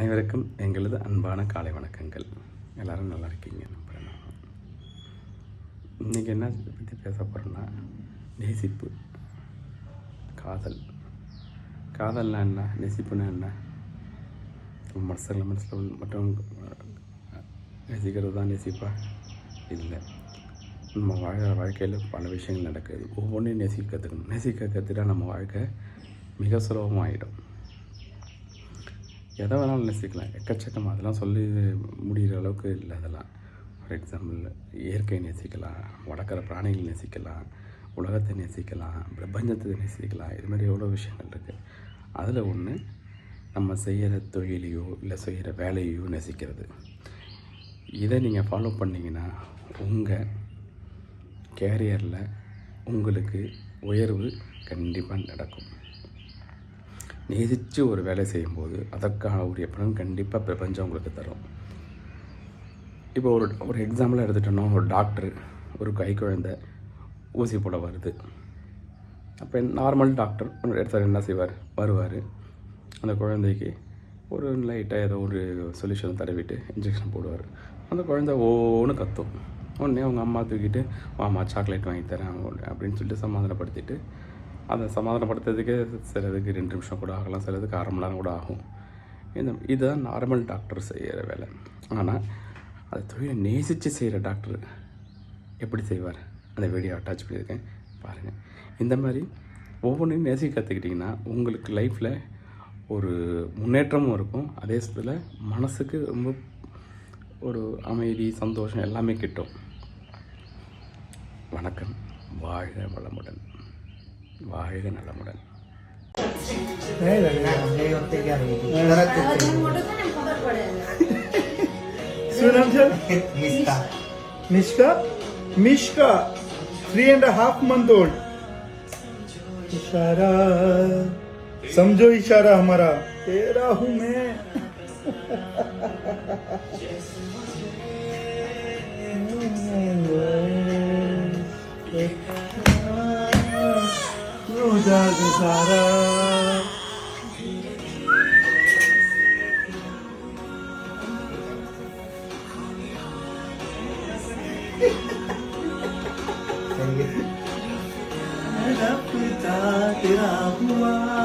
அனைவருக்கும் எங்களது அன்பான காலை வணக்கங்கள். எல்லோரும் நல்லா இருக்கீங்க நம்புகிறேன். இன்றைக்கி என்ன பற்றி பேச போகிறோன்னா, நேசிப்பு, காதல். காதல்னா என்ன, நேசிப்புனா என்ன? மனசில் மட்டும் நேசிக்கிறது தான் நேசிப்பா? இல்லை. நம்ம வாழ்க்கையில் பல விஷயங்கள் நடக்குது. ஒவ்வொன்றையும் நேசிக்க கற்றுக்கணும். நேசிக்க கற்றுட்டா நம்ம வாழ்க்கை மிக சுலபமாகிடும். எதை வேணாலும் நேசிக்கலாம், எக்கச்சக்கம். அதெல்லாம் சொல்லி முடிகிற அளவுக்கு இல்லை. அதெல்லாம் ஃபார் எக்ஸாம்பிள், இயற்கை நேசிக்கலாம், வளர்க்குற பிராணிகள் நேசிக்கலாம், உலகத்தை நேசிக்கலாம், பிரபஞ்சத்தை நேசிக்கலாம். இது மாதிரி எவ்வளோ விஷயங்கள் இருக்குது. அதில் ஒன்று நம்ம செய்கிற தொழிலையோ இல்லை செய்கிற வேலையோ நேசிக்கிறது. இதை நீங்கள் ஃபாலோ பண்ணிங்கன்னா உங்கள் கேரியரில் உங்களுக்கு உயர்வு கண்டிப்பாக நடக்கும். நேசித்து ஒரு வேலை செய்யும்போது அதற்கான ஒரு பலன் கண்டிப்பாக பிரபஞ்சம் உங்களுக்கு தரும். இப்போ ஒரு எக்ஸாம்பிளாக எடுத்துட்டோன்னா, ஒரு டாக்டரு ஒரு குழந்தை ஊசி போட வருது. அப்போ நார்மல் டாக்டர் எடுத்தார் என்ன செய்வார், வருவார், அந்த குழந்தைக்கு ஒரு லைட்டாக ஏதோ ஒரு சொல்யூஷன் தடவிட்டு இன்ஜெக்ஷன் போடுவார். அந்த குழந்தை ஓன்னு கத்தும். உடனே அவங்க அம்மா தூக்கிட்டு, வாமா சாக்லேட் வாங்கி தரேன் அப்படின்னு சொல்லிட்டு சமாதானப்படுத்திட்டு, அதை சமாதானப்படுத்துறதுக்கு சிலதுக்கு 2 நிமிஷம் கூட ஆகலாம், சிலதுக்கு 1/2 மணி நேரம் கூட ஆகும். இதுதான் நார்மல் டாக்டர் செய்கிற வேலை. ஆனால் அது தொழிலை நேசித்து செய்கிற டாக்டர் எப்படி செய்வார்? அந்த வீடியோ அட்டாச் பண்ணியிருக்கேன், பாருங்கள். இந்த மாதிரி ஒவ்வொன்றையும் நேசிக்க கற்றுக்கிட்டிங்கன்னா உங்களுக்கு லைஃப்பில் ஒரு முன்னேற்றமும் இருக்கும். அதே சமயத்தில் மனசுக்கு ரொம்ப ஒரு அமைதி, சந்தோஷம் எல்லாமே கிட்டும். வணக்கம். வாழ்க வளமுடன், வாழ்க நலமுடன். Mishka, 3.5 month old. इशारा समझो, इशारा हमारा, तेरा हूँ मैं. सारा तेरा हुआ